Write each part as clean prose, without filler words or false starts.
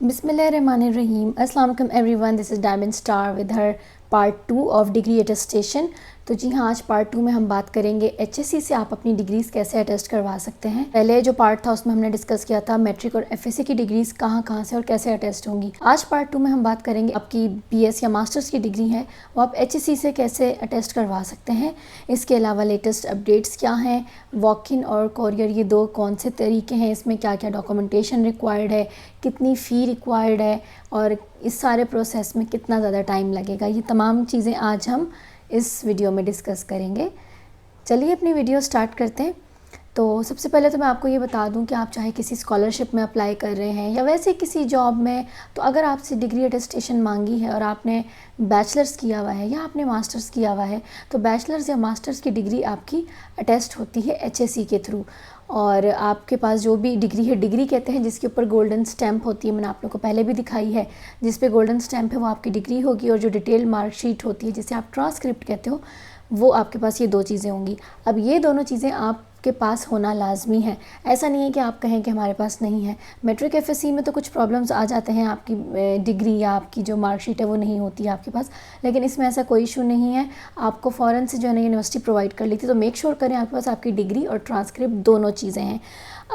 बिस्मिल्लाहिर्रहमानिर्रहीम। अस्सलाम वालेकुम everyone, this is diamond star with her part 2 of degree attestation. तो जी हाँ, आज पार्ट 2 में हम बात करेंगे एचएससी से आप अपनी डिग्रीज़ कैसे अटेस्ट करवा सकते हैं। पहले जो पार्ट था उसमें हमने डिस्कस किया था मैट्रिक और एफएससी की डिग्रीज़ कहाँ से और कैसे अटेस्ट होंगी। आज पार्ट 2 में हम बात करेंगे आपकी बीएस या मास्टर्स की डिग्री है वो आप एचएससी से कैसे अटेस्ट करवा सकते हैं। इसके अलावा लेटेस्ट अपडेट्स क्या हैं, वॉक इन और कोरियर ये दो कौन से तरीके हैं, इसमें क्या क्या डॉक्यूमेंटेशन रिक्वायर्ड है, कितनी फ़ी रिक्वायर्ड है और इस सारे प्रोसेस में कितना ज़्यादा टाइम लगेगा, ये तमाम चीज़ें आज हम इस वीडियो में डिस्कस करेंगे। चलिए अपनी वीडियो स्टार्ट करते हैं। तो सबसे पहले तो मैं आपको ये बता दूं कि आप चाहे किसी स्कॉलरशिप में अप्लाई कर रहे हैं या वैसे किसी जॉब में, तो अगर आपसे डिग्री अटेस्टेशन मांगी है और आपने बैचलर्स किया हुआ है या आपने मास्टर्स किया हुआ है तो बैचलर्स या मास्टर्स की डिग्री आपकी अटेस्ट होती है एचएससी के थ्रू। और आपके पास जो भी डिग्री है, डिग्री कहते हैं जिसके ऊपर गोल्डन स्टैंप होती है, मैंने आप लोगों को पहले भी दिखाई है, जिस पे गोल्डन स्टैंप है वो आपकी डिग्री होगी। और जो डिटेल मार्कशीट होती है जिसे आप ट्रांसक्रिप्ट कहते हो, वो आपके पास ये दो चीज़ें होंगी। अब ये दोनों चीज़ें आपके पास होना लाजमी है, ऐसा नहीं है कि आप कहें कि हमारे पास नहीं है। मैट्रिक एफएससी में तो कुछ प्रॉब्लम्स आ जाते हैं, आपकी डिग्री या आपकी जो मार्कशीट है वो नहीं होती है आपके पास, लेकिन इसमें ऐसा कोई इशू नहीं है। आपको फ़ौरन से जो है ना यूनिवर्सिटी प्रोवाइड कर ली थी, तो मेक श्योर करें आपके पास आपकी डिग्री और ट्रांसक्रिप्ट दोनों चीज़ें हैं।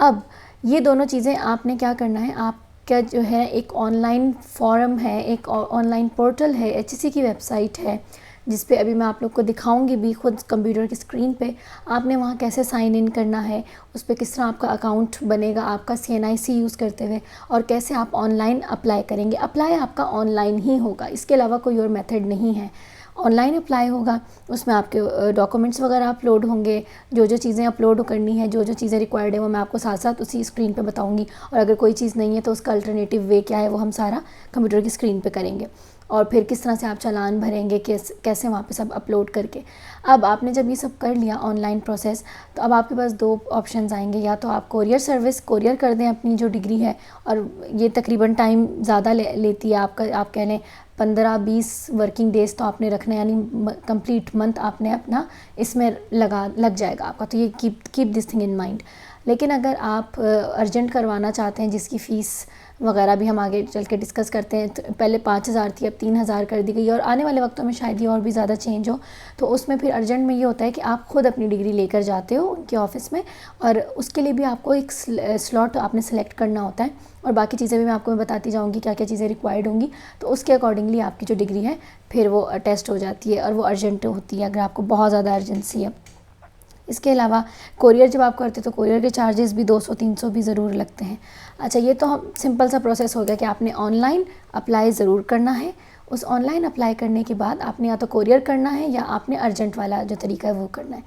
अब ये दोनों चीज़ें आपने क्या करना है, आपका जो है एक ऑनलाइन फॉर्म है, एक ऑनलाइन पोर्टल है, एचएससी की वेबसाइट है जिस पे अभी मैं आप लोग को दिखाऊंगी भी खुद कंप्यूटर की स्क्रीन पे। आपने वहाँ कैसे साइन इन करना है, उस पर किस तरह आपका अकाउंट बनेगा आपका CNIC यूज़ करते हुए, और कैसे आप ऑनलाइन अप्लाई करेंगे। अप्लाई आपका ऑनलाइन ही होगा, इसके अलावा कोई और मेथड नहीं है। ऑनलाइन अप्लाई होगा, उसमें आपके डॉक्यूमेंट्स वगैरह अपलोड होंगे, जो जो चीज़ें अपलोड करनी है, जो जो चीज़ें रिक्वायर्ड है वो मैं आपको साथ साथ उसी स्क्रीन पे बताऊंगी। और अगर कोई चीज़ नहीं है तो उसका अल्टरनेटिव वे क्या है वो हम सारा कंप्यूटर की स्क्रीन पे करेंगे। और फिर किस तरह से आप चालान भरेंगे, कैसे वहाँ पे सब अपलोड करके। अब आपने जब ये सब कर लिया ऑनलाइन प्रोसेस, तो अब आपके पास दो ऑप्शंस आएंगे, या तो आप कोरियर सर्विस कोरियर कर दें अपनी जो डिग्री है, और ये तकरीबन टाइम ज़्यादा लेती है आपका, आप कह लें 15-20 वर्किंग डेज़ तो आपने रखना है, यानी कंप्लीट मंथ आपने अपना इसमें लग जाएगा आपका। तो ये keep this thing in mind. लेकिन अगर आप अर्जेंट करवाना चाहते हैं, जिसकी फ़ीस वगैरह भी हम आगे चल के डिस्कस करते हैं, तो पहले 5000 थी अब 3000 कर दी गई, और आने वाले वक्तों में शायद ये और भी ज़्यादा चेंज हो। तो उसमें फिर अर्जेंट में ये होता है कि आप खुद अपनी डिग्री लेकर जाते हो उनके ऑफिस में, और उसके लिए भी आपको एक स्लॉट आपने सेलेक्ट करना होता है, और बाकी चीज़ें भी मैं आपको बताती जाऊँगी क्या क्या चीज़ें रिक्वायर्ड होंगी। तो उसके अकॉर्डिंगली आपकी जो डिग्री है फिर वो टेस्ट हो जाती है, और वो अर्जेंट होती है अगर आपको बहुत ज़्यादा अर्जेंसी है। इसके अलावा कोरियर जब आप करते हो तो कोरियर के चार्जेस भी 200-300 भी ज़रूर लगते हैं। अच्छा, ये तो हम सिंपल सा प्रोसेस हो गया कि आपने ऑनलाइन अप्लाई ज़रूर करना है। उस ऑनलाइन अप्लाई करने के बाद आपने या तो कोरियर करना है या आपने अर्जेंट वाला जो तरीका है वो करना है।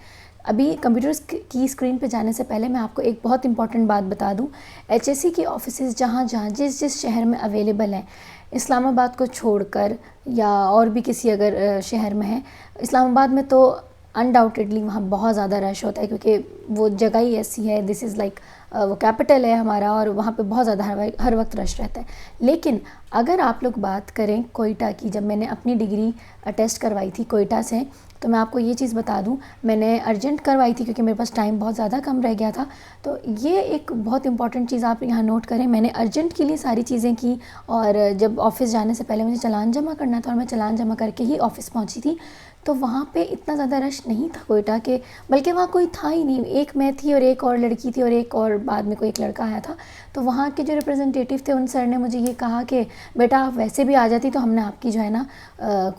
अभी कंप्यूटर की स्क्रीन पे जाने से पहले मैं आपको एक बहुत इंपॉर्टेंट बात बता दूं। एचएससी की ऑफिसेज़ जहाँ जिस शहर में अवेलेबल हैं, इस्लामाबाद को छोड़कर या और भी किसी अगर शहर में है, इस्लामाबाद में तो अनडाउटेडली वहाँ बहुत ज़्यादा रश होता है, क्योंकि वो जगह ही ऐसी है, दिस इज़ लाइक वो कैपिटल है हमारा, और वहाँ पे बहुत ज़्यादा हर वक्त रश रहता है। लेकिन अगर आप लोग बात करें कोयटा की, जब मैंने अपनी डिग्री अटेस्ट करवाई थी कोयटा से, तो मैं आपको ये चीज़ बता दूं, मैंने अर्जेंट करवाई थी क्योंकि मेरे पास टाइम बहुत ज़्यादा कम रह गया था। तो ये एक बहुत इंपॉर्टेंट चीज़ आप यहाँ नोट करें, मैंने अर्जेंट के लिए सारी चीज़ें की, और जब ऑफ़िस जाने से पहले मुझे चालान जमा करना था और मैं चालान जमा करके ही ऑफ़िस पहुँची थी। तो वहाँ पे इतना ज़्यादा रश नहीं था कोयटा के, बल्कि वहाँ कोई था ही नहीं। एक मैं थी और एक और लड़की थी और एक और बाद में कोई एक लड़का आया था। तो वहाँ के जो रिप्रेजेंटेटिव थे उन सर ने मुझे ये कहा कि बेटा आप वैसे भी आ जाती तो हमने आपकी जो है ना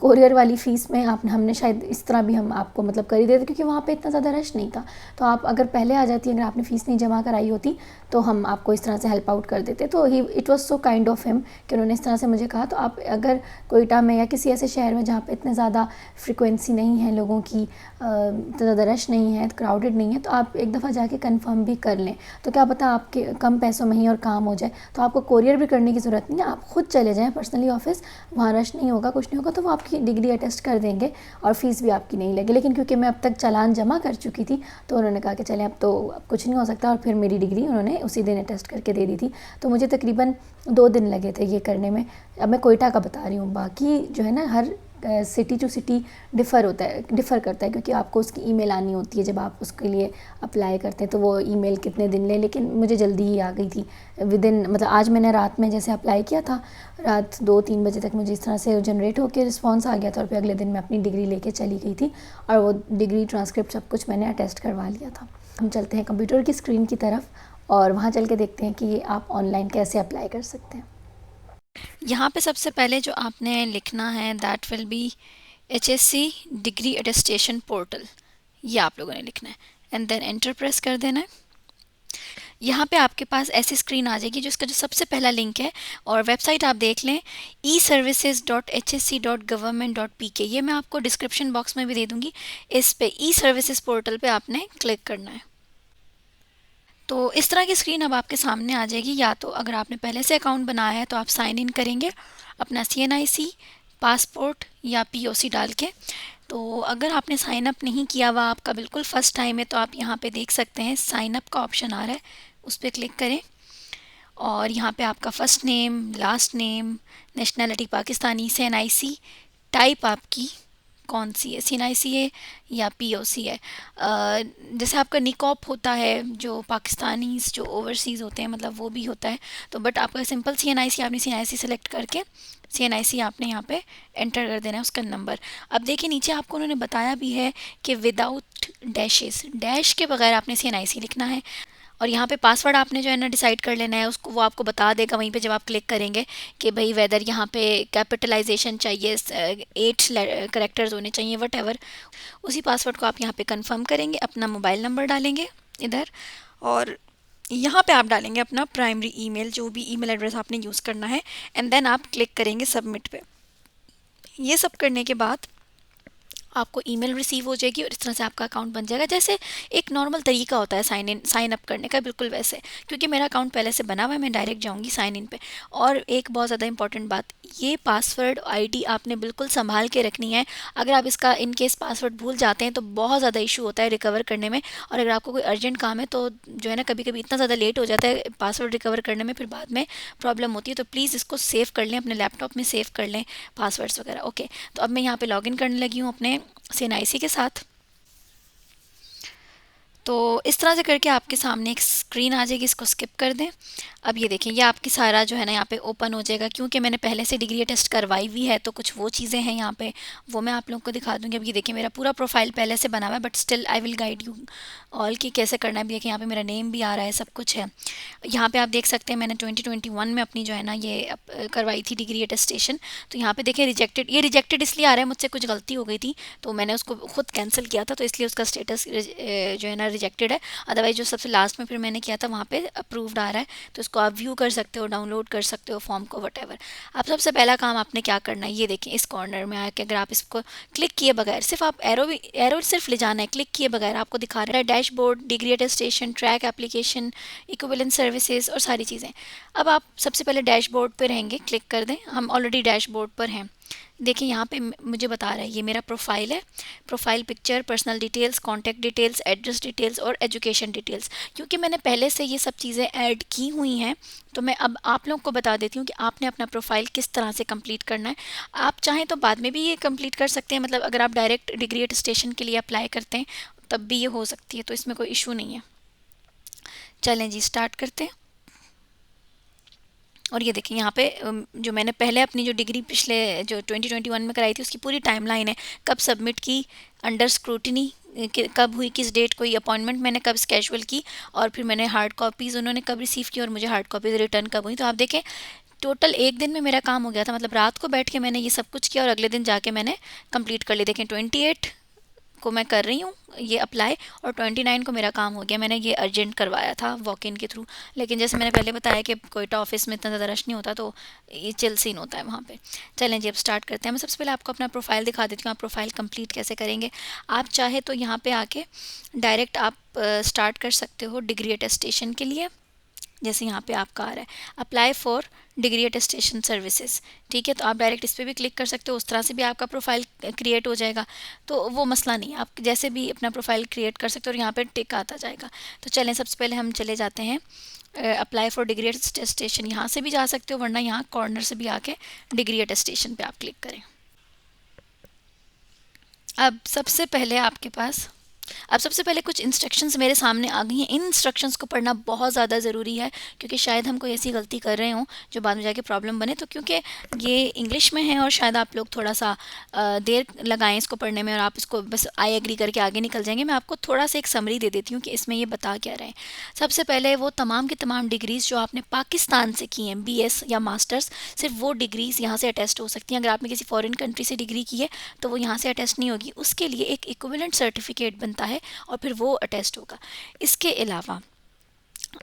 कोरियर वाली फ़ीस में हमने शायद इस तरह भी हम आपको मतलब कर ही देते, क्योंकि वहाँ पे इतना ज़्यादा रश नहीं था। तो आप अगर पहले आ जाती, अगर आपने फ़ीस नहीं जमा कराई होती तो हम आपको इस तरह से हेल्प आउट कर देते। तो it was so kind of him कि उन्होंने इस तरह से मुझे कहा। तो आप अगर कोयटा में या किसी ऐसे शहर में जहाँ पे इतने ज़्यादा फ्रिक्वेंसी नहीं है लोगों की, इतना ज़्यादा रश नहीं है, क्राउडेड नहीं है, तो आप एक दफ़ा जाके कंफर्म भी कर लें। तो क्या पता आपके कम पैसों में ही और काम हो जाए। तो आपको कोरियर भी करने की ज़रूरत नहीं है, आप खुद चले जाएँ पर्सनली ऑफिस, वहाँ रश नहीं होगा, कुछ नहीं होगा, तो वो आपकी डिग्री अटेस्ट कर देंगे और फ़ीस भी आपकी नहीं लगे। लेकिन क्योंकि मैं अब तक चालान जमा कर चुकी थी तो उन्होंने कहा कि चलें अब तो कुछ नहीं हो सकता, और फिर मेरी डिग्री उन्होंने उसी दिन अटेस्ट करके दे दी थी। तो मुझे तकरीबन 2 दिन लगे थे ये करने में। अब मैं कोयटा का बता रही हूँ, बाकी जो है ना हर सिटी टू सिटी डिफ़र करता है, क्योंकि आपको उसकी ईमेल आनी होती है जब आप उसके लिए अप्लाई करते हैं, तो वो ईमेल कितने दिन ले, लेकिन मुझे जल्दी ही आ गई थी विदिन, मतलब आज मैंने रात में जैसे अप्लाई किया था, रात 2-3 बजे तक मुझे इस तरह से जनरेट होकर रिस्पॉन्स आ गया था, और फिर अगले दिन मैं अपनी डिग्री लेके चली गई थी, और वो डिग्री ट्रांसक्रिप्ट सब कुछ मैंने अटेस्ट करवा लिया था। हम चलते हैं कंप्यूटर की स्क्रीन की तरफ और वहाँ चल के देखते हैं कि आप ऑनलाइन कैसे अप्लाई कर सकते हैं। यहाँ पे सबसे पहले जो आपने लिखना है that will be HSC degree attestation portal, ये आप लोगों ने लिखना है एंड देन एंटर प्रेस कर देना है। यहाँ पे आपके पास ऐसी स्क्रीन आ जाएगी जिसका जो सबसे पहला लिंक है, और वेबसाइट आप देख लें eservices.hsc.government.pk, ये मैं आपको डिस्क्रिप्शन बॉक्स में भी दे दूँगी। इस पे ई सर्विसेज पोर्टल पे आपने क्लिक करना है। तो इस तरह की स्क्रीन अब आपके सामने आ जाएगी। या तो अगर आपने पहले से अकाउंट बनाया है तो आप साइन इन करेंगे अपना CNIC, पासपोर्ट या POC डाल के। तो अगर आपने साइन अप नहीं किया हुआ, आपका बिल्कुल फर्स्ट टाइम है, तो आप यहाँ पे देख सकते हैं साइन अप का ऑप्शन आ रहा है, उस पर क्लिक करें और यहाँ पे आपका first name, last name, nationality Pakistani, CNIC, type आपकी कौन सी है, CNIC है या POC है। जैसे आपका निकॉप होता है, जो पाकिस्तानी जो ओवरसीज़ होते हैं, मतलब वो भी होता है, तो बट आपका सिंपल CNIC, आपने CNIC सेलेक्ट करके CNIC आपने यहाँ पे एंटर कर देना है उसका नंबर। अब देखिए नीचे आपको उन्होंने बताया भी है कि विदाउट डैशेस, डैश के बगैर आपने CNIC लिखना है, और यहाँ पे पासवर्ड आपने जो है ना डिसाइड कर लेना है, उसको वो आपको बता देगा वहीं पे जब आप क्लिक करेंगे कि भाई वेदर यहाँ पे कैपिटलाइजेशन चाहिए, 8 करेक्टर्स होने चाहिए, वट एवर। उसी पासवर्ड को आप यहाँ पे कंफर्म करेंगे, अपना मोबाइल नंबर डालेंगे इधर, और यहाँ पे आप डालेंगे अपना प्राइमरी ईमेल, जो भी ईमेल एड्रेस आपने यूज़ करना है, एंड देन आप क्लिक करेंगे सबमिट पे। ये सब करने के बाद आपको ईमेल रिसीव हो जाएगी और इस तरह से आपका अकाउंट बन जाएगा। जैसे एक नॉर्मल तरीका होता है साइन अप करने का, बिल्कुल वैसे। क्योंकि मेरा अकाउंट पहले से बना हुआ है, मैं डायरेक्ट जाऊंगी साइन इन पे। और एक बहुत ज़्यादा इंपॉर्टेंट बात, ये पासवर्ड आईडी आपने बिल्कुल संभाल के रखनी है। अगर आप इसका इन केस पासवर्ड भूल जाते हैं तो बहुत ज़्यादा इशू होता है रिकवर करने में, और अगर आपको कोई अर्जेंट काम है तो जो है ना कभी कभी इतना ज़्यादा लेट हो जाता है पासवर्ड रिकवर करने में, फिर बाद में प्रॉब्लम होती है। तो प्लीज़ इसको सेव कर लें, अपने लैपटॉप में सेव कर लें पासवर्ड्स वगैरह। ओके, तो अब मैं यहाँ पे लॉगिन करने लगी हूँ अपने CNIC के साथ। तो इस तरह से करके आपके सामने एक स्क्रीन आ जाएगी, इसको स्किप कर दें। अब ये देखें, ये आपकी सारा जो है ना यहाँ पे ओपन हो जाएगा। क्योंकि मैंने पहले से डिग्री टेस्ट करवाई हुई है तो कुछ वो चीज़ें हैं यहाँ पे, वो मैं आप लोगों को दिखा दूँगी। अब ये देखिए मेरा पूरा प्रोफाइल पहले से बना हुआ है, but still I will guide you all कि कैसे करना है। अब देखिए यहाँ पे मेरा नेम भी आ रहा है, सब कुछ है। यहाँ पे आप देख सकते हैं मैंने 2021 में अपनी जो है ना ये करवाई थी डिग्री अटेस्टेशन। तो यहाँ पे देखें रिजेक्टेड, ये रिजेक्टेड इसलिए आ रहा है, मुझसे कुछ गलती हो गई थी तो मैंने उसको खुद कैंसिल किया था, तो इसलिए उसका स्टेटस जो है ना रिजेक्टेड है। अदरवाइज जो सबसे लास्ट में फिर मैंने किया था वहाँ पे अप्रूव्ड आ रहा है, तो इसको आप व्यू कर सकते हो, डाउनलोड कर सकते हो फॉर्म को, वट एवर। अब सबसे पहला काम आपने क्या करना है, ये देखें इस कॉर्नर में आके अगर आप इसको क्लिक किए बगैर, सिर्फ आप एरो सिर्फ ले जाना है, क्लिक किए बगैर आपको दिखा रहा है dashboard, degree attestation, track application, equivalent services और सारी चीज़ें। अब आप सबसे पहले डैशबोर्ड पे रहेंगे, क्लिक कर दें। हम ऑलरेडी डैशबोर्ड पर हैं। देखिए यहाँ पे मुझे बता रहा है ये मेरा प्रोफाइल है, profile picture, personal details, contact details, address details और एजुकेशन डिटेल्स। क्योंकि मैंने पहले से ये सब चीज़ें ऐड की हुई हैं तो मैं अब आप लोगों को बता देती हूँ कि आपने अपना प्रोफाइल किस तरह से कंप्लीट करना है। आप चाहें तो बाद में भी ये कंप्लीट कर सकते हैं, मतलब अगर आप डायरेक्ट डिग्री अटेस्टेशन के लिए अप्लाई करते हैं तब भी ये हो सकती है, तो इसमें कोई इशू नहीं है। चलें जी, स्टार्ट करते हैं। और ये देखिए यहाँ पे जो मैंने पहले अपनी जो डिग्री पिछले जो 2021 में कराई थी उसकी पूरी टाइमलाइन है, कब सबमिट की, अंडर स्क्रूटिनी कब हुई, किस डेट को, ये अपॉइंटमेंट मैंने कब स्केजुअल की, और फिर मैंने हार्ड कॉपीज़ उन्होंने कब रिसीव की और मुझे हार्ड कॉपीज़ रिटर्न कब हुई। तो आप देखें टोटल एक दिन में मेरा काम हो गया था, मतलब रात को बैठ के मैंने ये सब कुछ किया और अगले दिन जाके मैंने कंप्लीट कर लिया। देखें 28 को मैं कर रही हूँ ये अप्लाई, और 29 को मेरा काम हो गया। मैंने ये अर्जेंट करवाया था वॉक इन के थ्रू, लेकिन जैसे मैंने पहले बताया कि कोयटा ऑफिस में इतना ज़्यादा रश नहीं होता, तो ये चिल सीन होता है वहाँ पे। चलें जी, अब स्टार्ट करते हैं। मैं सबसे पहले आपको अपना प्रोफाइल दिखा देती हूँ, आप प्रोफाइल कंप्लीट कैसे करेंगे। आप चाहे तो यहाँ पे आके डायरेक्ट आप स्टार्ट कर सकते हो डिग्री अटेस्टेशन के लिए। जैसे यहाँ पे आपका आ रहा है apply for degree attestation services, ठीक है, तो आप डायरेक्ट इस पर भी क्लिक कर सकते हो, उस तरह से भी आपका प्रोफाइल क्रिएट हो जाएगा। तो वो मसला नहीं है, आप जैसे भी अपना प्रोफाइल क्रिएट कर सकते हो और यहाँ पे टिक आता जाएगा। तो चलें सबसे पहले हम चले जाते हैं अप्लाई फॉर डिग्री अटेस्टेशन, यहाँ से भी जा सकते हो, वरना यहाँ कॉर्नर से भी आके डिग्री अटेस्टेशन पे आप क्लिक करें। अब सबसे पहले कुछ इंस्ट्रक्शंस मेरे सामने आ गई हैं। इन इंस्ट्रक्शंस को पढ़ना बहुत ज़्यादा ज़रूरी है, क्योंकि शायद हम कोई ऐसी गलती कर रहे हों जो बाद में जाके प्रॉब्लम बने। तो क्योंकि ये इंग्लिश में है और शायद आप लोग थोड़ा सा देर लगाएं इसको पढ़ने में और आप इसको बस आई एग्री करके आगे निकल जाएंगे। मैं आपको थोड़ा सा एक समरी दे देती हूँ कि इसमें ये बता क्या रहे हैं। सबसे पहले वो तमाम की तमाम डिग्रीज़ जो आपने पाकिस्तान से की हैं, BS या मास्टर्स, सिर्फ वो डिग्रीज़ यहाँ से अटेस्ट हो सकती हैं। अगर आपने किसी फॉरेन कंट्री से डिग्री की है तो वो यहाँ से अटेस्ट नहीं होगी, उसके लिए एक इक्विवेलेंट सर्टिफिकेट बनता है और फिर वो अटेस्ट होगा। इसके अलावा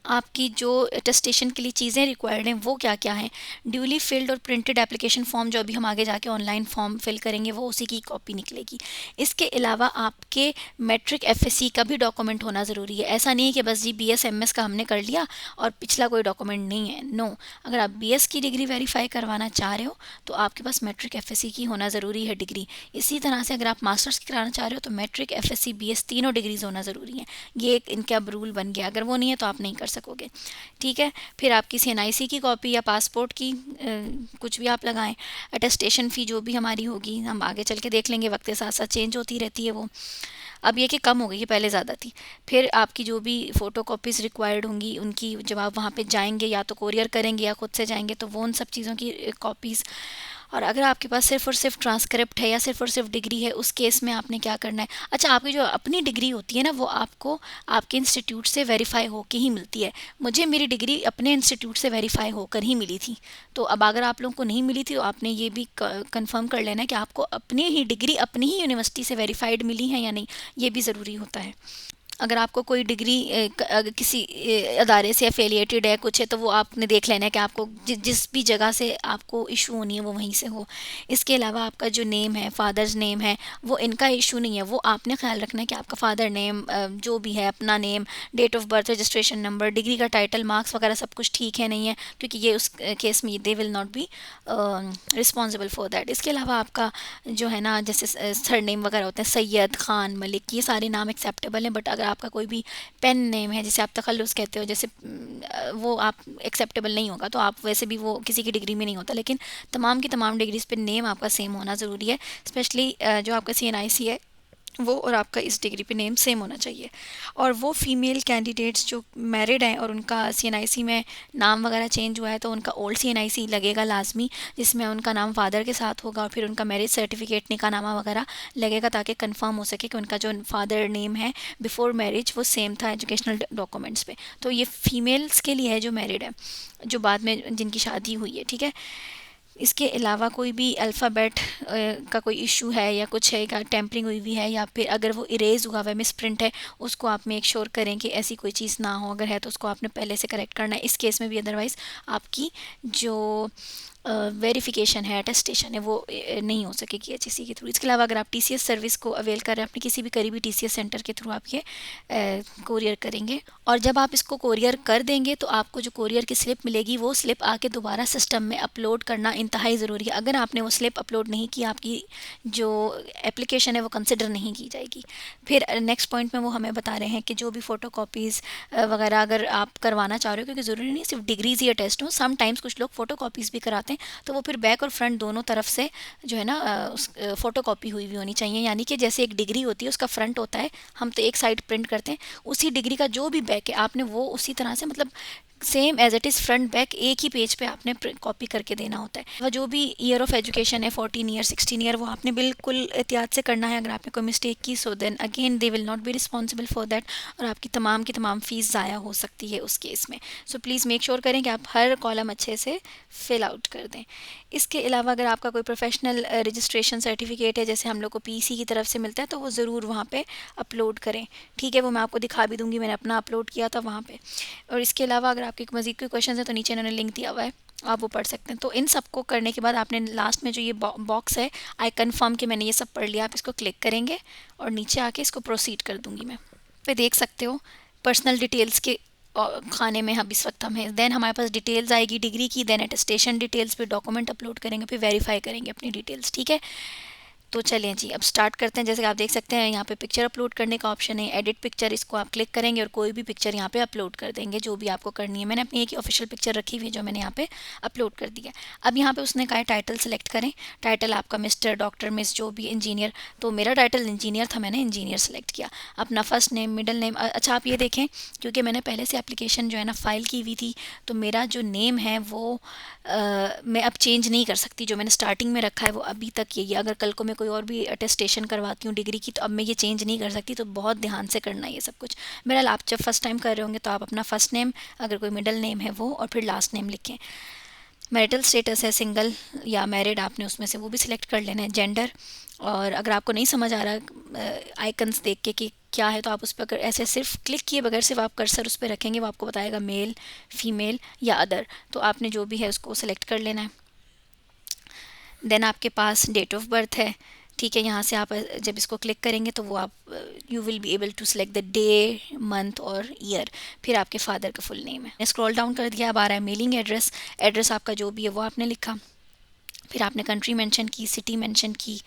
आपकी जो अटेस्टेशन के लिए चीज़ें रिक्वायर्ड हैं वो क्या क्या हैं। ड्यूली फिल्ड और प्रिंटेड एप्लीकेशन फॉर्म, जो अभी हम आगे जाके ऑनलाइन फॉर्म फिल करेंगे वो उसी की कॉपी निकलेगी। इसके अलावा आपके मैट्रिक FSC का भी डॉक्यूमेंट होना ज़रूरी है। ऐसा नहीं है कि बस जी BS MS का हमने कर लिया और पिछला कोई डॉक्यूमेंट नहीं है। नो, अगर आप BS की डिग्री वेरीफाई करवाना चाह रहे हो तो आपके पास मैट्रिक FSC की होना ज़रूरी है डिग्री। इसी तरह से अगर आप मास्टर्स की कराना चाह रहे हो तो मैट्रिक FSC BS तीनों डिग्रीज होना ज़रूरी है। ये एक इनका अब रूल बन गया, अगर वो नहीं है तो आप नहीं कर सकोगे। ठीक है, फिर आपकी CNIC की कॉपी या पासपोर्ट की कुछ भी आप लगाएं। अटेस्टेशन फ़ी जो भी हमारी होगी हम आगे चल के देख लेंगे, वक्त के साथ साथ चेंज होती रहती है वो। अब ये कि कम हो गई है, पहले ज़्यादा थी। फिर आपकी जो भी फ़ोटो कॉपीज़ रिक्वायर्ड होंगी उनकी, जब आप वहाँ पे जाएंगे या तो कोरियर करेंगे या खुद से जाएंगे तो वो उन सब चीज़ों की कॉपीज़। और अगर आपके पास सिर्फ़ और सिर्फ ट्रांसक्रिप्ट है या सिर्फ़ और सिर्फ डिग्री है, उस केस में आपने क्या करना है। अच्छा, आपकी जो अपनी डिग्री होती है ना वो आपको आपके इंस्टीट्यूट से वेरीफाई होकर ही मिलती है। मुझे मेरी डिग्री अपने इंस्टीट्यूट से वेरीफाई होकर ही मिली थी। तो अब अगर आप लोगों को नहीं मिली थी तो आपने ये भी कंफर्म कर लेना है कि आपको अपनी ही डिग्री अपनी ही यूनिवर्सिटी से वेरीफाइड मिली है या नहीं, ये भी ज़रूरी होता है। अगर आपको कोई डिग्री अगर किसी अदारे से एफिलिएटेड है कुछ है तो वो आपने देख लेना है कि आपको जिस भी जगह से आपको इशू होनी है वो वहीं से हो। इसके अलावा आपका जो नेम है, फादर्स नेम है, वो इनका इशू नहीं है। वो आपने ख्याल रखना है कि आपका फादर नेम जो भी है, अपना name, date of birth, registration number, degree का टाइटल, मार्क्स वगैरह सब कुछ ठीक है नहीं है, क्योंकि ये उस केस में दे will not be responsible for that. इसके अलावा आपका जो है ना, जैसे सर नेम वगैरह होते हैं, सैयद, खान, मलिक, ये सारे नाम एक्सेप्टेबल हैं। बट अगर आपका कोई भी पेन नेम है जिसे आप तखल्लुस कहते हो, जैसे वो आप एक्सेप्टेबल नहीं होगा। तो आप वैसे भी वो किसी की डिग्री में नहीं होता, लेकिन तमाम की तमाम डिग्रीज पे नेम आपका सेम होना ज़रूरी है। स्पेशली जो आपका CNIC है वो और आपका इस डिग्री पे नेम सेम होना चाहिए। और वो फीमेल कैंडिडेट्स जो मैरिड हैं और उनका CNIC में नाम वगैरह चेंज हुआ है तो उनका ओल्ड CNIC लगेगा लाजमी, जिसमें उनका नाम फादर के साथ होगा और फिर उनका मैरिज सर्टिफिकेट, निकाहनामा वगैरह लगेगा, ताकि कंफर्म हो सके कि उनका जो फादर नेम है बिफोर मैरिज वो सेम था एजुकेशनल डॉक्यूमेंट्स पे। तो ये फीमेल्स के लिए है जो मैरिड है, जो बाद में जिनकी शादी हुई है। ठीक है, इसके अलावा कोई भी अल्फ़ाबेट का कोई इशू है या कुछ है, का टेम्परिंग हुई हुई है या फिर अगर वो इरेज हुआ हुआ है, मिस प्रिंट है, उसको आप मेक श्योर करें कि ऐसी कोई चीज़ ना हो। अगर है तो उसको आपने पहले से करेक्ट करना है इस केस में भी। अदरवाइज़ आपकी जो वेरिफिकेशन है, अटेस्टेशन है, वो नहीं हो सकेगी HSC के थ्रू। इसके अलावा अगर आप TCS सर्विस को अवेल कर रहे हैं अपने किसी भी करीबी TCS सेंटर के थ्रू, आप ये कोरियर करेंगे। और जब आप इसको कोरियर कर देंगे तो आपको जो कोरियर की स्लिप मिलेगी वो स्लिप आके दोबारा सिस्टम में अपलोड करना इंतहाई ज़रूरी है। अगर आपने वो स्लिप अपलोड नहीं की, आपकी जो एप्लीकेशन है वो कंसिडर नहीं की जाएगी। फिर नेक्स्ट पॉइंट में वो हमें बता रहे हैं कि जो भी फ़ोटो कॉपीज़ वगैरह अगर आप करवाना चाह रहे हो, क्योंकि ज़रूरी नहीं सिर्फ डिग्रीज ही अटेस्ट हो, सम टाइम्स कुछ लोग फ़ोटो कॉपीज़ भी कराते हैं, तो वो फिर बैक और फ्रंट दोनों तरफ से जो है ना उस फ़ोटो कॉपी हुई भी होनी चाहिए। यानी कि जैसे एक डिग्री होती है उसका फ्रंट होता है, हम तो एक साइड प्रिंट करते हैं, उसी डिग्री का जो भी बैक है आपने वो उसी तरह से, मतलब same as it is front back एक ही पेज पे आपने कॉपी करके देना होता है। वह जो भी ईयर ऑफ एजुकेशन है, 14 ईयर 16 ईयर, वो आपने बिल्कुल एहतियात से करना है। अगर आपने कोई मिस्टेक की so then again they will not be responsible for that, और आपकी तमाम की तमाम फ़ीस ज़ाया हो सकती है उस केस में। सो प्लीज़ मेक श्योर करें कि आप हर कॉलम अच्छे से फिल आउट कर दें। इसके अलावा अगर आपका कोई प्रोफेशनल रजिस्ट्रेशन सर्टिफिकेट है, जैसे हम लोग को PC की तरफ से मिलता है, तो वो ज़रूर वहाँ पे अपलोड करें। ठीक है, वो मैं आपको दिखा भी दूँगी, मैंने अपना अपलोड किया था वहाँ पे। और इसके अलावा अगर आपके मज़ीद कोई क्वेश्चन है तो नीचे इन्होंने लिंक दिया हुआ है, आप वो पढ़ सकते हैं। तो इन सब को करने के बाद आपने लास्ट में जो ये बॉक्स है, आई कन्फर्म कि मैंने ये सब पढ़ लिया, आप इसको क्लिक करेंगे और नीचे आके इसको प्रोसीड कर दूँगी मैं। पे देख सकते हो पर्सनल डिटेल्स के खाने में हम इस वक्त हम हैं। देन हमारे पास डिटेल्स आएगी डिग्री की, देन अटेस्टेशन डिटेल्स, फिर डॉक्यूमेंट अपलोड करेंगे, फिर वेरीफाई करेंगे अपनी डिटेल्स। ठीक है, तो चलें जी, अब स्टार्ट करते हैं। जैसे कि आप देख सकते हैं यहाँ पे पिक्चर अपलोड करने का ऑप्शन है, एडिट पिक्चर, इसको आप क्लिक करेंगे और कोई भी पिक्चर यहाँ पे अपलोड कर देंगे जो भी आपको करनी है। मैंने अपनी एक ऑफिशियल पिक्चर रखी हुई है जो मैंने यहाँ पे अपलोड कर दिया। अब यहाँ पे उसने कहा है टाइटल सेलेक्ट करें, टाइटल आपका मिस्टर, डॉक्टर, मिस, जो भी, इंजीनियर, तो मेरा टाइटल इंजीनियर था, मैंने इंजीनियर सेलेक्ट किया। अपना फर्स्ट नेम, मिडिल नेम, अच्छा आप ये देखें क्योंकि मैंने पहले से एप्लीकेशन जो है ना फाइल की हुई थी, तो मेरा जो नेम है वो मैं अब चेंज नहीं कर सकती। जो मैंने स्टार्टिंग में रखा है वो अभी तक यही है। अगर कल को मैं कोई और भी अटेस्टेशन करवाती हूँ डिग्री की तो अब मैं ये चेंज नहीं कर सकती, तो बहुत ध्यान से करना है ये सब कुछ। बहरहाल आप जब फर्स्ट टाइम कर रहे होंगे तो आप अपना फर्स्ट नेम, अगर कोई मिडिल नेम है वो, और फिर लास्ट नेम लिखें। मैरिटल स्टेटस है सिंगल या मैरिड, आपने उसमें से वो भी सिलेक्ट कर लेना है। जेंडर, और अगर आपको नहीं समझ आ रहा आइकन्स देख के कि क्या है तो आप उस पर अगर ऐसे सिर्फ क्लिक किए बगैर सिर्फ आप कर्सर उस पर रखेंगे वो आपको बताएगा मेल, फीमेल या अदर, तो आपने जो भी है उसको सेलेक्ट कर लेना है। देन आपके पास डेट ऑफ बर्थ है, ठीक है। यहाँ से आप जब इसको क्लिक करेंगे तो वो आप you will be able to select the day, month और ईयर। फिर आपके फादर का फुल नेम है। स्क्रॉल डाउन कर दिया, अब आ रहा है मेलिंग एड्रेस। एड्रेस आपका जो भी है वो आपने लिखा। फिर आपने कंट्री मेंशन की, सिटी मेंशन की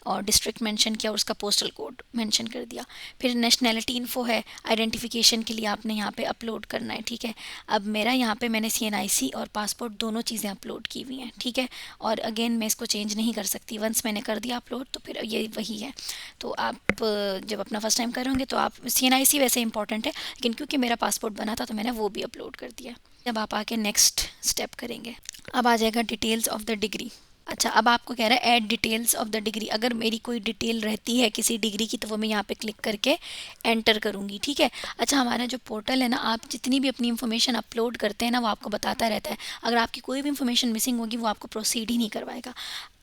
और डिस्ट्रिक्ट मेंशन किया और उसका पोस्टल कोड मेंशन कर दिया। फिर नेशनैलिटी इन्फो है, आइडेंटिफिकेशन के लिए आपने यहाँ पे अपलोड करना है, ठीक है। अब मेरा यहाँ पे मैंने CNIC और पासपोर्ट दोनों चीज़ें अपलोड की हुई हैं, ठीक है। और अगेन मैं इसको चेंज नहीं कर सकती, वंस मैंने कर दिया अपलोड तो फिर ये वही है। तो आप जब अपना फर्स्ट टाइम करोगे तो आप CNIC वैसे इंपॉर्टेंट है, लेकिन क्योंकि मेरा पासपोर्ट बना था तो मैंने वो भी अपलोड कर दिया। जब आप आके नेक्स्ट स्टेप करेंगे, अब आ जाएगा डिटेल्स ऑफ द डिग्री। अच्छा, अब आपको कह रहा है add details of the degree. अगर मेरी कोई डिटेल रहती है किसी डिग्री की तो वो मैं यहाँ पे क्लिक करके एंटर करूँगी, ठीक है। अच्छा, हमारा जो पोर्टल है ना, आप जितनी भी अपनी इन्फॉर्मेशन अपलोड करते हैं ना वो आपको बताता रहता है। अगर आपकी कोई भी इन्फॉर्मेशन मिसिंग होगी वो आपको प्रोसीड ही नहीं करवाएगा।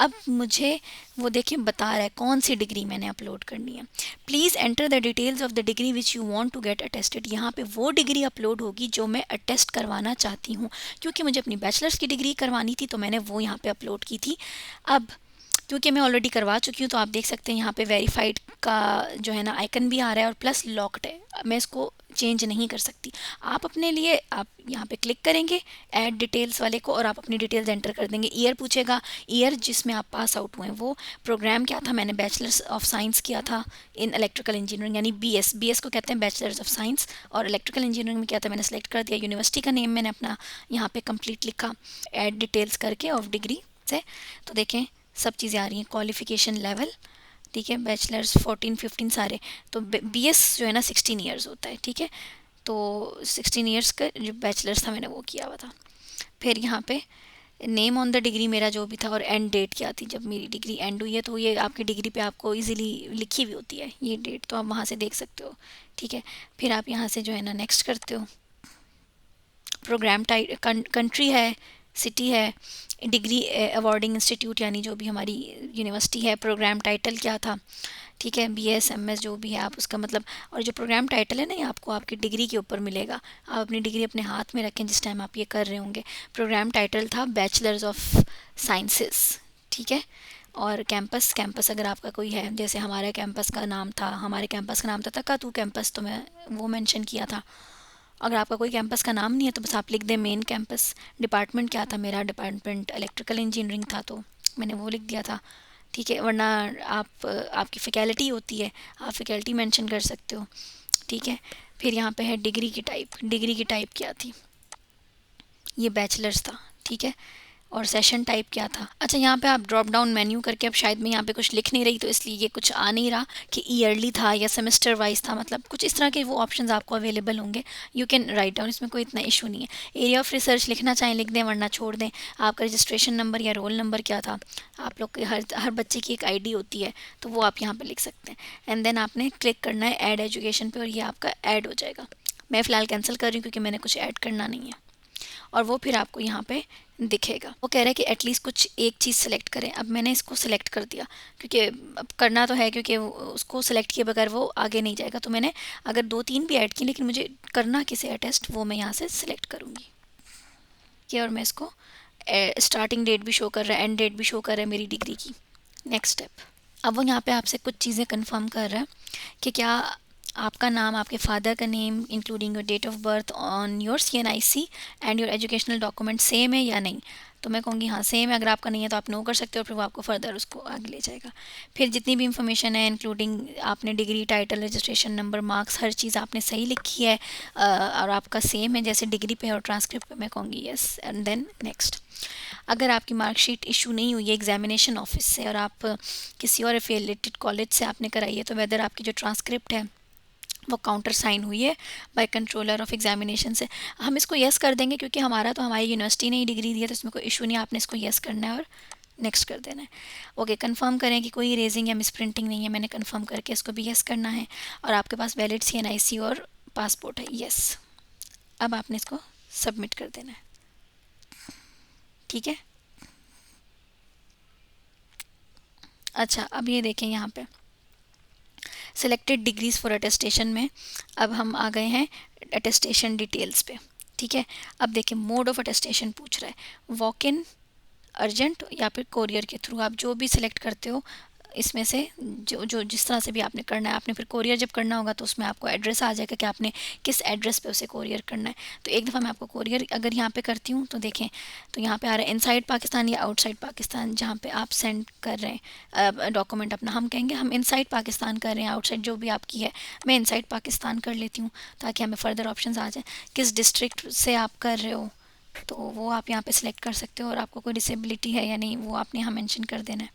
अब मुझे वो देखिए बता रहा है कौन सी डिग्री मैंने अपलोड करनी है। Please enter the details of the degree which you want to get attested. यहाँ पे वो डिग्री अपलोड होगी जो मैं अटेस्ट करवाना चाहती हूँ। क्योंकि मुझे अपनी बैचलर्स की डिग्री करवानी थी तो मैंने वो यहाँ पे अपलोड की थी। अब क्योंकि मैं ऑलरेडी करवा चुकी हूँ तो आप देख सकते हैं यहाँ पे वेरीफाइड का जो है ना आइकन भी आ रहा है और प्लस लॉक्ड है। मैं इसको चेंज नहीं कर सकती। आप अपने लिए आप यहाँ पे क्लिक करेंगे ऐड डिटेल्स वाले को और आप अपनी डिटेल्स एंटर कर देंगे। ईयर पूछेगा, ईयर जिसमें आप पास आउट हुए हैं वो, प्रोग्राम क्या था, मैंने बैचलर्स ऑफ साइंस किया था इन इलेक्ट्रिकल इंजीनियरिंग यानी BS को कहते हैं बैचलर्स ऑफ साइंस, और इलेक्ट्रिकल इंजीनियरिंग में क्या था मैंने सेलेक्ट कर दिया। यूनिवर्सिटी का नेम मैंने अपना यहाँ पे कंप्लीट लिखा ऐड डिटेल्स करके ऑफ डिग्री से। तो देखें सब चीज़ें आ रही हैं, क्वालिफिकेशन लेवल, ठीक है, बैचलर्स 14, 15 सारे। तो BS जो है ना 16 ईयर्स होता है, ठीक है। तो 16 ईयर्स का जो बैचलर्स था मैंने वो किया हुआ था। फिर यहाँ पे नेम ऑन द डिग्री मेरा जो भी था और एंड डेट क्या थी जब मेरी डिग्री एंड हुई है, तो ये आपकी डिग्री पे आपको इजीली लिखी हुई होती है ये डेट, तो आप वहाँ से देख सकते हो, ठीक है। फिर आप यहाँ से जो है ना नेक्स्ट करते हो। प्रोग्राम टाइप, कंट्री है, सिटी है, डिग्री अवॉर्डिंग इंस्टीट्यूट यानी जो भी हमारी यूनिवर्सिटी है, प्रोग्राम टाइटल क्या था, ठीक है, BS MS जो भी है आप उसका मतलब, और जो प्रोग्राम टाइटल है ना ये आपको आपकी डिग्री के ऊपर मिलेगा। आप अपनी डिग्री अपने हाथ में रखें जिस टाइम आप ये कर रहे होंगे। प्रोग्राम टाइटल था बैचलर्स ऑफ साइंसेस, ठीक है। और कैंपस अगर आपका कोई है, जैसे हमारे कैंपस का नाम था तकातू कैंपस, तो मैं वो मेंशन किया था। अगर आपका कोई कैंपस का नाम नहीं है तो बस आप लिख दें मेन कैंपस। डिपार्टमेंट क्या था, मेरा डिपार्टमेंट इलेक्ट्रिकल इंजीनियरिंग था तो मैंने वो लिख दिया था, ठीक है। वरना आप आपकी फैकल्टी होती है, आप फैकल्टी मेंशन कर सकते हो, ठीक है। फिर यहाँ पे है डिग्री की टाइप क्या थी, ये बैचलर्स था, ठीक है। और सेशन टाइप क्या था। अच्छा, यहाँ पे आप ड्रॉप डाउन मेन्यू करके, अब शायद मैं यहाँ पे कुछ लिख नहीं रही तो इसलिए ये कुछ आ नहीं रहा कि ईयरली था या सेमेस्टर वाइज था, मतलब कुछ इस तरह के वो ऑप्शंस आपको अवेलेबल होंगे। यू कैन राइट डाउन, इसमें कोई इतना इशू नहीं है। एरिया ऑफ रिसर्च लिखना चाहें लिख दें, वरना छोड़ दें। आपका रजिस्ट्रेशन नंबर या रोल नंबर क्या था, आप लोग के हर बच्चे की एक ID होती है तो वो आप यहाँ पर लिख सकते हैं। एंड देन आपने क्लिक करना है ऐड एजुकेशन पे और ये आपका ऐड हो जाएगा। मैं फ़िलहाल कैंसिल कर रही हूँ क्योंकि मैंने कुछ ऐड करना नहीं है, और वो फिर आपको यहाँ पे दिखेगा। वो कह रहा है कि एटलीस्ट कुछ एक चीज़ सेलेक्ट करें। अब मैंने इसको सेलेक्ट कर दिया क्योंकि अब करना तो है, क्योंकि उसको सेलेक्ट किए बगैर वो आगे नहीं जाएगा। तो मैंने अगर 2-3 भी ऐड की, लेकिन मुझे करना किसे है टेस्ट, वो मैं यहाँ से सिलेक्ट करूँगी कि, और मैं इसको स्टार्टिंग डेट भी शो कर रहा है, एंड डेट भी शो कर रहा है मेरी डिग्री की। नेक्स्ट स्टेप, अब वो यहाँ पे आपसे कुछ चीज़ें कंफर्म कर रहा है कि क्या आपका नाम, आपके फादर का name including your date of birth on your CNIC and your educational document same है या नहीं। तो मैं कहूँगी हाँ सेम है, अगर आपका नहीं है तो आप नो कर सकते हो, फिर वो आपको फर्दर उसको आगे ले जाएगा। फिर जितनी भी इंफॉर्मेशन है इंक्लूडिंग आपने degree, title, registration number, marks, हर चीज़ आपने सही लिखी है और आपका सेम है जैसे डिग्री पे और ट्रांसक्रिप्ट पे, मैं कहूँगी यस एंड देन नेक्स्ट। अगर आपकी मार्कशीट इशू नहीं हुई है एग्जामिनेशन ऑफिस से और आप किसी और एफिलिएटेड कॉलेज से आपने कराई है, तो वेदर आपकी जो ट्रांसक्रिप्ट है वो काउंटर साइन हुई है बाय कंट्रोलर ऑफ एग्जामिनेशन से, हम इसको यस कर देंगे क्योंकि हमारा तो हमारी यूनिवर्सिटी ने ही डिग्री दी है, तो इसमें कोई इशू नहीं है, आपने इसको यस करना है और नेक्स्ट कर देना है। ओके, कंफर्म करें कि कोई इरेजिंग या मिसप्रिंटिंग नहीं है, मैंने कंफर्म करके इसको भी यस करना है। और आपके पास वैलिड CNIC और पासपोर्ट है, यस। अब आपने इसको सबमिट कर देना है, ठीक है। अच्छा, अब ये देखें यहाँ पे सिलेक्टेड डिग्रीज़ फॉर अटेस्टेशन में अब हम आ गए हैं अटेस्टेशन डिटेल्स पे, ठीक है। अब देखिए मोड ऑफ अटेस्टेशन पूछ रहा है, वॉक इन, अर्जेंट या फिर कोरियर के थ्रू, आप जो भी सिलेक्ट करते हो इसमें से जो जो जिस तरह से भी आपने करना है। आपने फिर कोरियर जब करना होगा तो उसमें आपको एड्रेस आ जाएगा कि आपने किस एड्रेस पे उसे कोरियर करना है। तो एक दफ़ा मैं आपको कोरियर अगर यहाँ पे करती हूँ तो देखें, तो यहाँ पे आ रहा है इनसाइड पाकिस्तान या आउटसाइड पाकिस्तान, जहाँ पे आप सेंड कर रहे हैं डॉक्यूमेंट अपना। हम कहेंगे हम इनसाइड पाकिस्तान कर रहे हैं, आउटसाइड जो भी आपकी है। मैं इनसाइड पाकिस्तान कर लेती हूँ ताकि हमें फ़र्दर ऑप्शन आ जाए। किस डिस्ट्रिक्ट से आप कर रहे हो तो वो आप यहाँ पे सिलेक्ट कर सकते हो, और आपको कोई डिसेबिलिटी है या नहीं वो आपने यहाँ मेंशन कर देना है,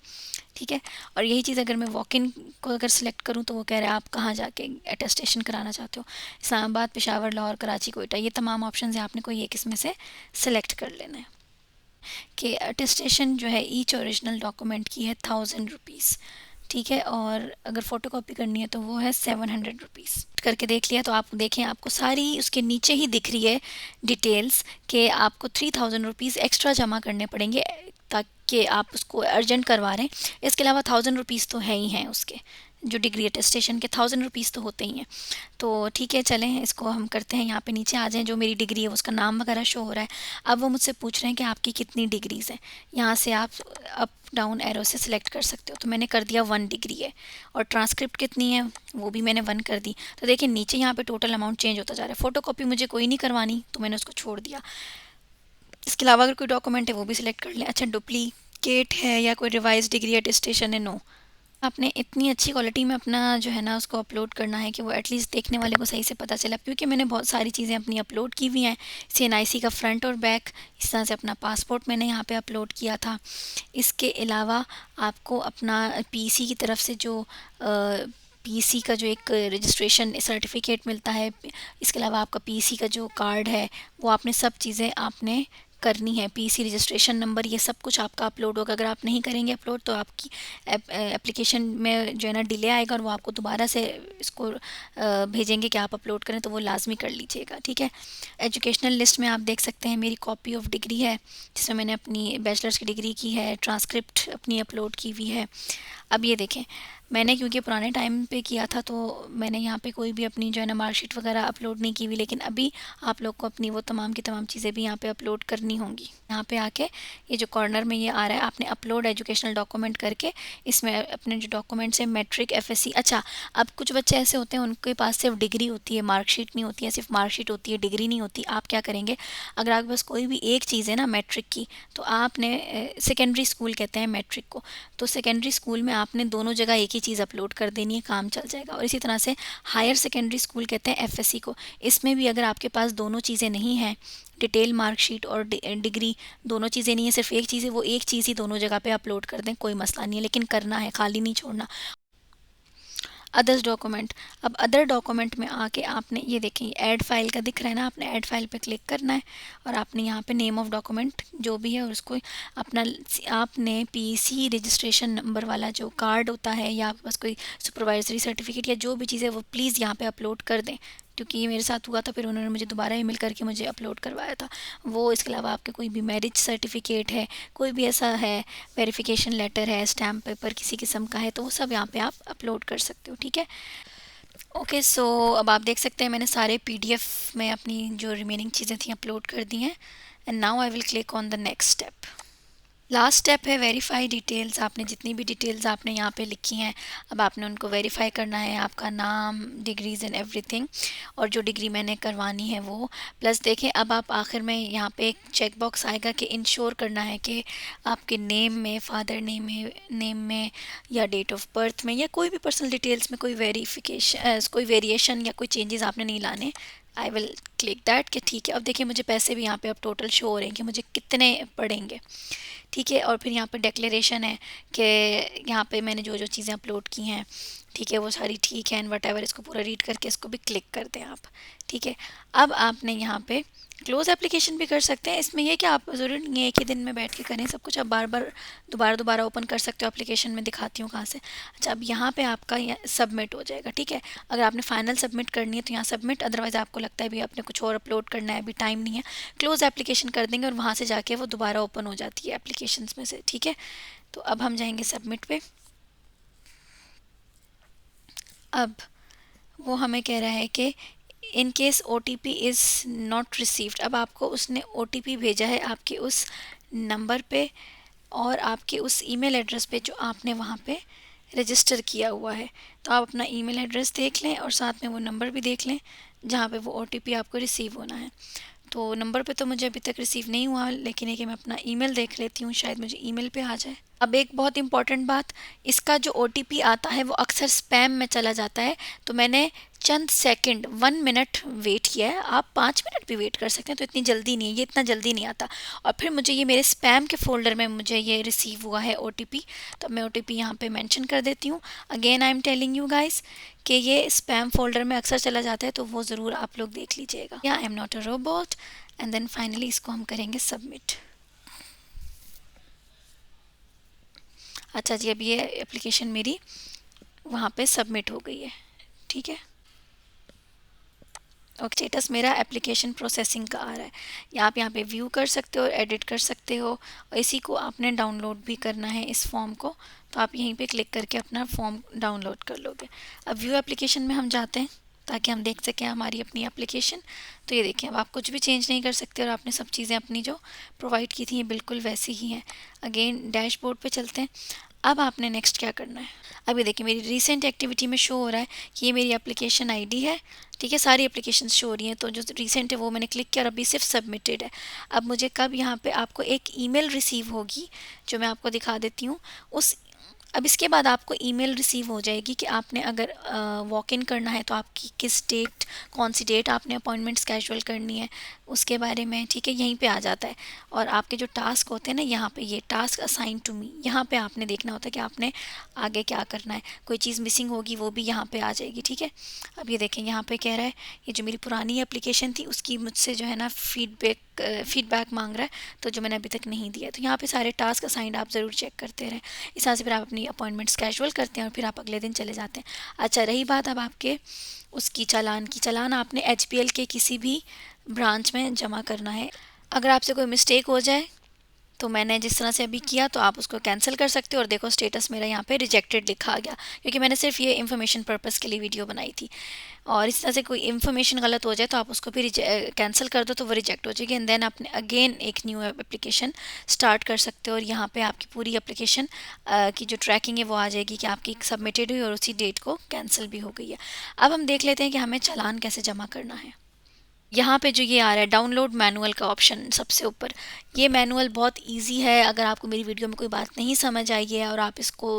ठीक है। और यही चीज़ अगर मैं वॉक इन को अगर सिलेक्ट करूँ तो वो कह रहा है आप कहाँ जाके अटेस्टेशन कराना चाहते हो, इस्लामाबाद, पेशावर, लाहौर, कराची, कोयटा, ये तमाम ऑप्शन है, आपने कोई एक इसमें से सिलेक्ट कर लेना है। कि अटेस्टेशन जो है ईच ओरिजिनल डॉक्यूमेंट की है 1000 रुपीज़, ठीक है। और अगर फ़ोटो कॉपी करनी है तो वो है 700 रुपीज़। करके देख लिया तो आप देखें आपको सारी उसके नीचे ही दिख रही है डिटेल्स कि आपको 3000 रुपीज़ एक्स्ट्रा जमा करने पड़ेंगे ताकि आप उसको अर्जेंट करवा रहे हैं। इसके अलावा 1000 रुपीज़ तो है ही हैं उसके, जो डिग्री अटेस्टेशन के 1000 रुपीज़ तो होते ही हैं। तो ठीक है, चलें इसको हम करते हैं। यहाँ पे नीचे आ जाएं, जो मेरी डिग्री है उसका नाम वगैरह शो हो रहा है। अब वो मुझसे पूछ रहे हैं कि आपकी कितनी डिग्रीज़ हैं। यहाँ से आप अप डाउन एरो से सिलेक्ट कर सकते हो। तो मैंने कर दिया 1 डिग्री है, और ट्रांसक्रिप्ट कितनी है वो भी मैंने 1 कर दी। तो देखिए नीचे यहाँ पे टोटल अमाउंट चेंज होता जा रहा है। फ़ोटो कॉपी मुझे कोई नहीं करवानी तो मैंने उसको छोड़ दिया। इसके अलावा अगर कोई डॉक्यूमेंट है वो भी सिलेक्ट कर लें। अच्छा, डुप्लीकेट है या कोई रिवाइज डिग्री अटेस्टेशन है, नो। आपने इतनी अच्छी क्वालिटी में अपना जो है ना उसको अपलोड करना है कि वो एटलीस्ट देखने वाले को सही से पता चला, क्योंकि मैंने बहुत सारी चीज़ें अपनी अपलोड की हुई हैं। CNIC का फ्रंट और बैक, इस तरह से अपना पासपोर्ट मैंने यहाँ पे अपलोड किया था। इसके अलावा आपको अपना PC की तरफ से जो PC का जो एक रजिस्ट्रेशन सर्टिफिकेट मिलता है, इसके अलावा आपका PC का जो कार्ड है वो आपने सब चीज़ें आपने करनी है। PC रजिस्ट्रेशन नंबर, ये सब कुछ आपका अपलोड होगा। अगर आप नहीं करेंगे अपलोड तो आपकी एप्लीकेशन में जो है ना डिले आएगा और वो आपको दोबारा से इसको भेजेंगे कि आप अपलोड करें, तो वो लाजमी कर लीजिएगा, ठीक है। एजुकेशनल लिस्ट में आप देख सकते हैं मेरी कॉपी ऑफ डिग्री है जिसमें मैंने अपनी बैचलर्स की डिग्री की है, ट्रांसक्रिप्ट अपनी अपलोड की हुई है। अब ये देखें, मैंने क्योंकि पुराने टाइम पे किया था तो मैंने यहाँ पे कोई भी अपनी जो है ना मार्कशीट वगैरह अपलोड नहीं की हुई, लेकिन अभी आप लोग को अपनी वो तमाम की तमाम चीज़ें भी यहाँ पे अपलोड करनी होंगी। यहाँ पे आके ये जो कॉर्नर में ये आ रहा है, आपने अपलोड एजुकेशनल डॉक्यूमेंट करके इसमें अपने जो डॉक्यूमेंट्स है मैट्रिक, FSC। अच्छा, अब कुछ बच्चे ऐसे होते हैं उनके पास सिर्फ डिग्री होती है, मार्कशीट नहीं होती है, सिर्फ मार्कशीट होती है, डिग्री नहीं होती। आप क्या करेंगे, अगर आपके पास कोई भी एक चीज़ है ना मैट्रिक की, तो आपने सेकेंडरी स्कूल कहते हैं मैट्रिक को, तो सेकेंडरी स्कूल में आपने दोनों जगह एक ही चीज़ अपलोड कर देनी है, काम चल जाएगा। और इसी तरह से हायर सेकेंडरी स्कूल कहते हैं FSC को, इसमें भी अगर आपके पास दोनों चीज़ें नहीं हैं, डिटेल मार्कशीट और डिग्री, दोनों चीज़ें नहीं है, सिर्फ एक चीज़ है, वो एक चीज़ ही दोनों जगह पे अपलोड कर दें, कोई मसला नहीं है, लेकिन करना है, खाली नहीं छोड़ना। अदर्स डॉक्यूमेंट, अब अदर डॉक्यूमेंट में आके आपने ये देखें ऐड फाइल का दिख रहा है ना, आपने ऐड फाइल पे क्लिक करना है और आपने यहाँ पे नेम ऑफ डॉक्यूमेंट जो भी है और उसको अपना आपने PC रजिस्ट्रेशन नंबर वाला जो कार्ड होता है या आपके पास कोई सुपरवाइजरी सर्टिफिकेट या जो भी चीज़ है वो प्लीज़ यहाँ पे अपलोड कर दें, क्योंकि ये मेरे साथ हुआ था, फिर उन्होंने मुझे दोबारा ईमेल करके मुझे अपलोड करवाया था वो। इसके अलावा आपके कोई भी मैरिज सर्टिफिकेट है, कोई भी ऐसा है, वेरिफिकेशन लेटर है, स्टैम्प पेपर किसी किस्म का है, तो वो सब यहाँ पे आप अपलोड कर सकते हो, ठीक है। ओके, सो अब आप देख सकते हैं मैंने सारे PDF में अपनी जो रिमेनिंग चीज़ें थी अपलोड कर दी हैं। And now I will click on the next step. Last step है वेरीफाई डिटेल्स। आपने जितनी भी डिटेल्स आपने यहाँ पे लिखी हैं, अब आपने उनको वेरीफाई करना है, आपका नाम, डिग्रीज़ एंड एवरीथिंग, और जो डिग्री मैंने करवानी है वो। प्लस देखें, अब आप आखिर में यहाँ पे एक चेक बॉक्स आएगा कि इंश्योर करना है कि आपके नेम में, फादर नेम में या डेट ऑफ बर्थ में या कोई भी पर्सनल डिटेल्स में कोई कोई वेरिएशन या कोई चेंजेस आपने नहीं लाने। आई विल क्लिक दैट कि ठीक है। अब देखिए मुझे पैसे भी यहाँ पे अब टोटल शो हो रहे हैं कि मुझे कितने पड़ेंगे, ठीक है। और फिर यहाँ पे डिक्लेरेशन है कि यहाँ पे मैंने जो जो चीज़ें अपलोड की हैं, ठीक है, वो सारी ठीक है एंड वट एवर। इसको पूरा रीड करके इसको भी क्लिक कर दें आप, ठीक है। अब आपने यहाँ पे क्लोज़ एप्लीकेशन भी कर सकते हैं। इसमें यह कि आप ज़रूरी नहीं है एक ही दिन में बैठ के करें सब कुछ, आप बार बार दोबारा ओपन कर सकते हो एप्लीकेशन में। दिखाती हूँ कहाँ से। अच्छा, अब यहाँ पे आपका सबमिट हो जाएगा, ठीक है। अगर आपने फाइनल सबमिट करनी है तो यहाँ सबमिट, अदरवाइज़ आपको लगता है भी आपने कुछ और अपलोड करना है, अभी टाइम नहीं है, क्लोज़ एप्लीकेशन कर देंगे और वहाँ से जाके वो दोबारा ओपन हो जाती है एप्लीकेशंस में से, ठीक है। तो अब हम जाएंगे सबमिट पे। अब वो हमें कह रहा है कि in case OTP is not received. अब आपको उसने OTP भेजा है आपके उस नंबर पे और आपके उस ईमेल एड्रेस पे जो आपने वहाँ पे रजिस्टर किया हुआ है। तो आप अपना ईमेल एड्रेस देख लें और साथ में वो नंबर भी देख लें जहाँ पे वो OTP आपको रिसीव होना है। तो नंबर पे तो मुझे अभी तक रिसीव नहीं हुआ, लेकिन है कि मैं अपना ईमेल देख लेती हूँ, शायद मुझे ईमेल पे आ जाए। अब एक बहुत इंपॉर्टेंट बात, इसका जो OTP आता है वो अक्सर स्पैम में चला जाता है। तो मैंने चंद सेकंड 1 मिनट वेट किया है, आप 5 मिनट भी वेट कर सकते हैं, तो इतनी जल्दी नहीं है, ये इतना जल्दी नहीं आता। और फिर मुझे ये मेरे स्पैम के फोल्डर में मुझे ये रिसीव हुआ है OTP। तो मैं OTP यहाँ पे मेंशन कर देती हूँ। Again I am telling you guys कि ये स्पैम फोल्डर में अक्सर चला जाता है, तो वो ज़रूर आप लोग देख लीजिएगा। या I am not a robot. And then finally इसको हम करेंगे सबमिट। अच्छा जी, अब ये एप्लीकेशन मेरी वहाँ पे सबमिट हो गई है, ठीक है। और स्टेटस मेरा एप्लीकेशन प्रोसेसिंग का आ रहा है। या आप यहाँ पे व्यू कर सकते हो और एडिट कर सकते हो, और इसी को आपने डाउनलोड भी करना है इस फॉर्म को, तो आप यहीं पे क्लिक करके अपना फॉर्म डाउनलोड कर लोगे। अब व्यू एप्लीकेशन में हम जाते हैं ताकि हम देख सकें हमारी अपनी एप्लीकेशन। तो ये देखिए, अब आप कुछ भी चेंज नहीं कर सकते और आपने सब चीज़ें अपनी जो प्रोवाइड की थी ये बिल्कुल वैसी ही हैं। अगेन डैशबोर्ड पे चलते हैं। अब आपने नेक्स्ट क्या करना है। अभी देखिए मेरी रीसेंट एक्टिविटी में शो हो रहा है कि ये मेरी एप्लीकेशन आईडी है, ठीक है। सारी एप्लीकेशन शो हो रही हैं, तो जो रीसेंट है वो मैंने क्लिक किया और अभी सिर्फ सबमिटेड है। अब मुझे कब यहाँ पे आपको एक ईमेल रिसीव होगी जो मैं आपको दिखा देती हूँ। उस अब इसके बाद आपको ईमेल रिसीव हो जाएगी कि आपने अगर वॉक इन करना है तो आपकी किस डेट, कौन सी डेट आपने अपॉइंटमेंट स्केजुअल करनी है उसके बारे में, ठीक है। यहीं पे आ जाता है। और आपके जो टास्क होते हैं ना, यहाँ पे ये टास्क असाइन टू मी, यहाँ पे आपने देखना होता है कि आपने आगे क्या करना है। कोई चीज़ मिसिंग होगी वो भी यहाँ पे आ जाएगी, ठीक है। अब ये देखें यहाँ पे कह रहा है ये जो मेरी पुरानी एप्लीकेशन थी उसकी मुझसे जो है ना फीडबैक मांग रहा है, तो जो मैंने अभी तक नहीं दिया। तो यहाँ पे सारे टास्क असाइंड आप ज़रूर चेक करते रहें। इस तरह से फिर आप अपनी अपॉइंटमेंट स्केजुअल करते हैं और फिर आप अगले दिन चले जाते हैं। अच्छा, रही बात अब आपके उसकी चालान की। चालान आपने HPL के किसी भी ब्रांच में जमा करना है। अगर आपसे कोई मिस्टेक हो जाए तो मैंने जिस तरह से अभी किया, तो आप उसको कैंसिल कर सकते हो। और देखो स्टेटस मेरा यहाँ पे रिजेक्टेड लिखा आ गया, क्योंकि मैंने सिर्फ ये इन्फॉर्मेशन पर्पस के लिए वीडियो बनाई थी। और इस तरह से कोई इन्फॉर्मेशन गलत हो जाए तो आप उसको भी कैंसिल कर दो तो वो रिजेक्ट हो जाएगी। एंड देन आपने अगेन एक न्यू एप्लीकेशन स्टार्ट कर सकते हो और यहाँ पे आपकी पूरी एप्लीकेशन की जो ट्रैकिंग है वो आ जाएगी कि आपकी सबमिटेड हुई और उसी डेट को कैंसिल भी हो गई है। अब हम देख लेते हैं कि हमें चालान कैसे जमा करना है। यहाँ पे जो ये आ रहा है डाउनलोड मैनुअल का ऑप्शन सबसे ऊपर, ये मैनुअल बहुत इजी है। अगर आपको मेरी वीडियो में कोई बात नहीं समझ आई है और आप इसको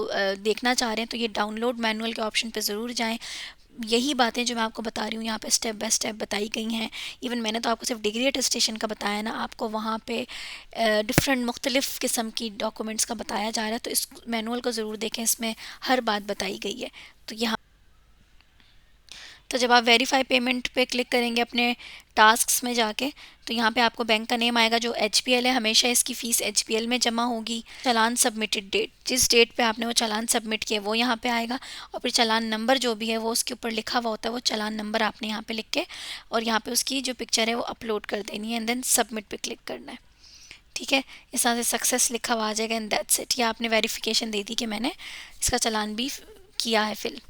देखना चाह रहे हैं तो ये डाउनलोड मैनुअल के ऑप्शन पे ज़रूर जाएं। यही बातें जो मैं आपको बता रही हूँ यहाँ पे स्टेप बाय स्टेप बताई गई हैं। इवन मैंने तो आपको सिर्फ डिग्री अटेस्टेशन का बताया ना, आपको वहाँ पे डिफरेंट मुख्तलिफ़ किस्म की डॉक्यूमेंट्स का बताया जा रहा है। तो इस मैनुअल को ज़रूर देखें, इसमें हर बात बताई गई है। तो यहाँ तो जब आप वेरीफाई पेमेंट पे क्लिक करेंगे अपने टास्क्स में जाके, तो यहाँ पे आपको बैंक का नेम आएगा जो HPL है। हमेशा इसकी फ़ीस HPL में जमा होगी। चालान सबमिटेड डेट, जिस डेट पे आपने वो चालान सबमिट किया वो यहाँ पे आएगा। और फिर चालान नंबर जो भी है वो उसके ऊपर लिखा हुआ होता है, वो चालान नंबर आपने यहाँ पे लिख के और यहाँ पे उसकी जो पिक्चर है वो अपलोड कर देनी है। एंड देन सबमिट पे क्लिक करना है, ठीक है। इस तरह से सक्सेस लिखा हुआ आ जाएगा एंड दैट्स इट। या आपने वेरिफिकेशन दे दी कि मैंने इसका चालान भी किया है फिल।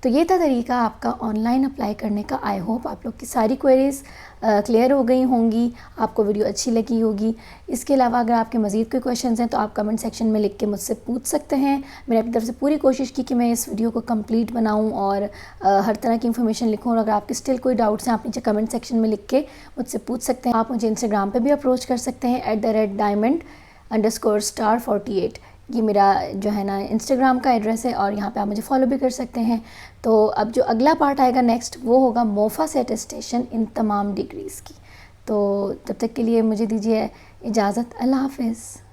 तो ये था तरीका आपका ऑनलाइन अप्लाई करने का। आई होप आप लोग की सारी क्वेरीज़ क्लियर हो गई होंगी, आपको वीडियो अच्छी लगी होगी। इसके अलावा अगर आपके मज़ीद कोई क्वेश्चंस हैं तो आप कमेंट सेक्शन में लिख के मुझसे पूछ सकते हैं। मैंने अपनी तरफ से पूरी कोशिश की कि मैं इस वीडियो को कंप्लीट बनाऊं और हर तरह की इन्फॉर्मेशन लिखूं। और अगर आपके स्टिल कोई डाउट्स हैं आप नीचे कमेंट सेक्शन में लिख के मुझसे पूछ सकते हैं। आप मुझे इंस्टाग्राम पर भी अप्रोच कर सकते हैं @diamond_star48। ये मेरा जो है ना इंस्टाग्राम का एड्रेस है और यहाँ पे आप मुझे फॉलो भी कर सकते हैं। तो अब जो अगला पार्ट आएगा नेक्स्ट वो होगा मोफा से अटेस्टेशन इन तमाम डिग्रीज़ की। तो तब तक के लिए मुझे दीजिए इजाज़त। अल्लाह हाफ़िज़।